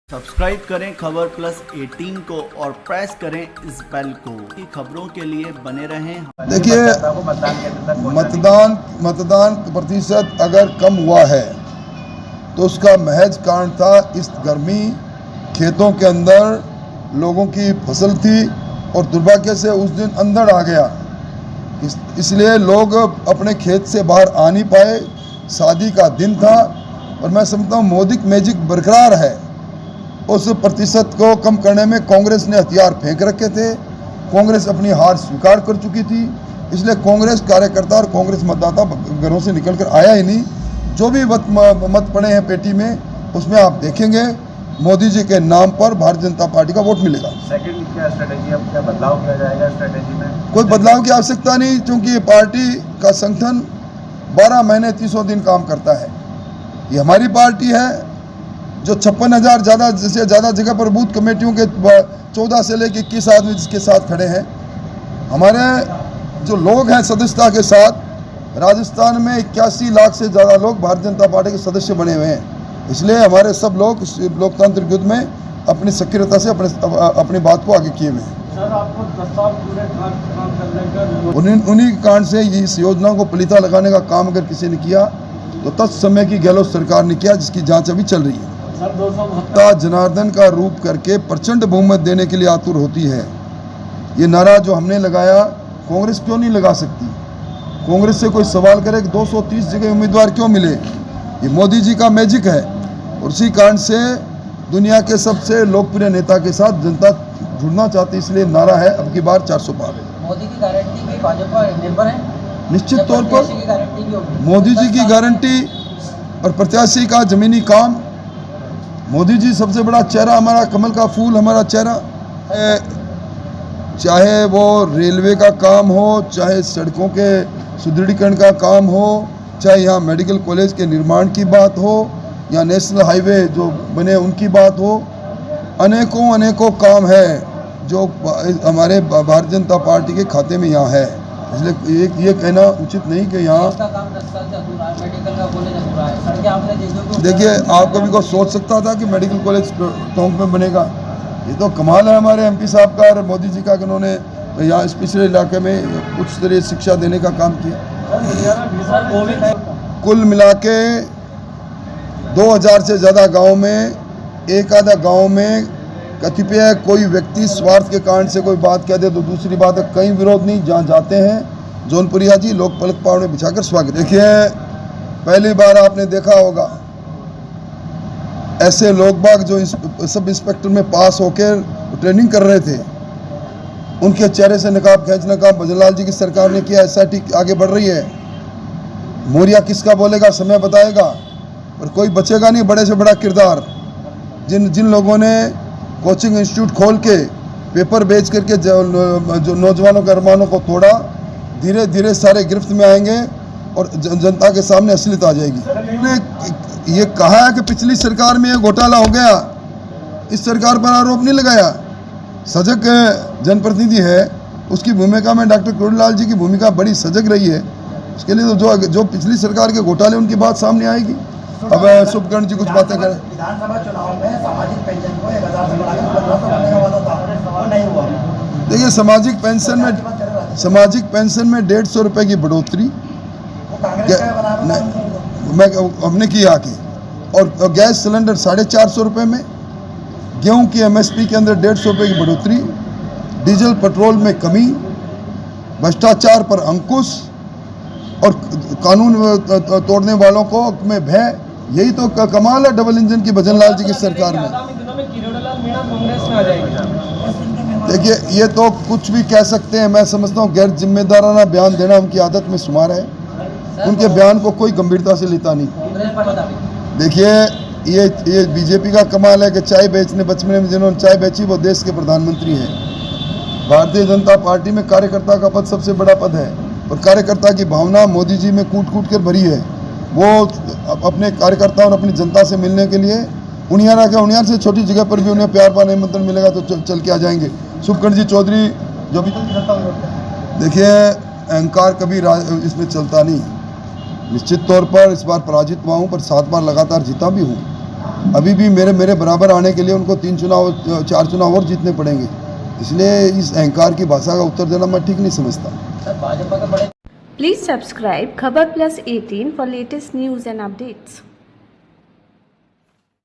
Subscribe करें खबर plus 18 को और प्रेस करें इस बेल को। खबरों के लिए बने रहें। देखिए, मतदान प्रतिशत अगर कम हुआ है तो उसका महज कारण था इस गर्मी, खेतों के अंदर लोगों की फसल थी और दुर्भाग्य से उस दिन अंधड़ आ गया। इसलिए लोग अपने खेत से बाहर आ नहीं पाए। शादी का दिन था और मैं समझता हूँ मोदी मैजिक बरकरार है। उस प्रतिशत को कम करने में कांग्रेस ने हथियार फेंक रखे थे। कांग्रेस अपनी हार स्वीकार कर चुकी थी, इसलिए कांग्रेस कार्यकर्ता और कांग्रेस मतदाता घरों से निकलकर आया ही नहीं। जो भी मत पड़े हैं पेटी में, उसमें आप देखेंगे मोदी जी के नाम पर भारतीय जनता पार्टी का वोट मिलेगा। सेकंड क्या स्ट्रेटेजी, अब क्या बदलाव किया जाएगा स्ट्रेटेजी में? कोई बदलाव की आवश्यकता नहीं, क्योंकि ये पार्टी का संगठन 12 महीने 300 दिन काम करता है। ये हमारी पार्टी है जो 56,000 ज़्यादा जगह पर बूथ कमेटियों के 14 से लेकर 21 आदमी जिसके साथ खड़े हैं। हमारे जो लोग हैं सदस्यता के साथ, राजस्थान में 81 लाख से ज़्यादा लोग भारतीय जनता पार्टी के सदस्य बने हुए हैं। इसलिए हमारे सब लोग लोकतांत्रिक युद्ध में अपनी सक्रियता से अपनी बात को आगे किए हुए हैं। सर, आपको 10 साल पूरे काम करने का उन्हीं कारण से इस योजना को पलीता लगाने का काम अगर किसी ने किया तो तत्समय की गहलोत सरकार ने किया, जिसकी जाँच अभी चल रही है। जनार्दन का रूप करके प्रचंड बहुमत देने के लिए आतुर होती है। ये नारा जो हमने लगाया, कांग्रेस क्यों नहीं लगा सकती? कांग्रेस से कोई सवाल करे कि 230 जगह उम्मीदवार क्यों मिले? ये मोदी जी का मैजिक है और उसी कारण से दुनिया के सबसे लोकप्रिय नेता के साथ जनता जुड़ना चाहती है। इसलिए नारा है अब की बार 400 पार। मोदी की गारंटी की भाजपा निर्भर है, निश्चित तौर पर मोदी जी की गारंटी और प्रत्याशी का जमीनी काम। मोदी जी सबसे बड़ा चेहरा, हमारा कमल का फूल हमारा चेहरा। चाहे वो रेलवे का काम हो, चाहे सड़कों के सुदृढ़ीकरण का काम हो, चाहे यहाँ मेडिकल कॉलेज के निर्माण की बात हो, या नेशनल हाईवे जो बने उनकी बात हो, अनेकों काम है जो हमारे भारतीय जनता पार्टी के खाते में यहाँ है। इसलिए ये कहना उचित नहीं कि यहाँ देखिए, आप कभी को सोच सकता था कि मेडिकल कॉलेज टोंक में बनेगा? ये तो कमाल है हमारे एमपी साहब का और मोदी जी का कि उन्होंने यहाँ इस पिछड़े इलाके में उच्च स्तरीय शिक्षा देने का काम किया। कुल मिला के 2000 से ज़्यादा गाँव में, एक आधा गाँव में कतिपय कोई व्यक्ति स्वार्थ के कारण से कोई बात कह दे तो दूसरी बात है, कहीं विरोध नहीं। जहाँ जाते हैं जौनपुरिया जी लोग पलक पावड़े बिछाकर स्वागत। देखिए, पहली बार आपने देखा होगा ऐसे लोग बाग जो सब इंस्पेक्टर में पास होकर ट्रेनिंग कर रहे थे, उनके चेहरे से नकाब खींचने का भजनलाल जी की सरकार ने किया। SIT आगे बढ़ रही है। मोरिया किसका बोलेगा समय बताएगा, और कोई बचेगा नहीं बड़े से बड़ा किरदार। जिन लोगों ने कोचिंग इंस्टीट्यूट खोल के पेपर बेच करके जो नौजवानों के अरमानों को तोड़ा, धीरे धीरे सारे गिरफ्त में आएंगे और जनता के सामने असलियत आ जाएगी। उन्होंने ये कहा है कि पिछली सरकार में ये घोटाला हो गया, इस सरकार पर आरोप नहीं लगाया। सजग जनप्रतिनिधि है, उसकी भूमिका में डॉक्टर करुणलाल जी की भूमिका बड़ी सजग रही है। उसके लिए तो जो पिछली सरकार के घोटाले उनकी बात सामने आएगी। अब शुभकर्ण जी कुछ बातें करें। विधानसभा चुनाव में सामाजिक पेंशन को 1000 से बढ़ाकर 1500 करने का वादा था, वो नहीं हुआ। देखिए, सामाजिक पेंशन में 150 रुपये की बढ़ोतरी हमने की आके, और गैस सिलेंडर 450 रुपये में, गेहूं की MSP के अंदर 150 रुपये की बढ़ोतरी, डीजल पेट्रोल में कमी, भ्रष्टाचार पर अंकुश और कानून तोड़ने वालों को में भय। यही तो कमाल है डबल इंजन की भजनलाल जी की सरकार में। देखिए, ये तो कुछ भी कह सकते हैं। मैं समझता हूँ गैर जिम्मेदाराना बयान देना उनकी आदत में शुमार है। उनके बयान को कोई गंभीरता से लेता नहीं। देखिए, ये बीजेपी का कमाल है कि चाय बेचने, बचपन में जिन्होंने चाय बेची वो देश के प्रधानमंत्री हैं। भारतीय जनता पार्टी में कार्यकर्ता का पद सबसे बड़ा पद है और कार्यकर्ता की भावना मोदी जी में कूट कर भरी है। वो अपने कार्यकर्ताओं और अपनी जनता से मिलने के लिए उनियार से छोटी जगह पर भी उन्हें प्यार पाने निमंत्रण मिलेगा तो चल के आ जाएंगे। शुभकर्ण जी चौधरी जो भी, देखिए, अहंकार कभी इसमें चलता नहीं। निश्चित तौर पर इस बार पराजित हुआ हूँ, पर 7 बार लगातार जीता भी हूँ। अभी भी मेरे बराबर आने के लिए उनको 4 चुनाव और जीतने पड़ेंगे। इसलिए इस अहंकार की भाषा का उत्तर देना मैं ठीक नहीं समझता। सर भाजपा का बड़े Please subscribe Khabar Plus 18 for latest news and updates.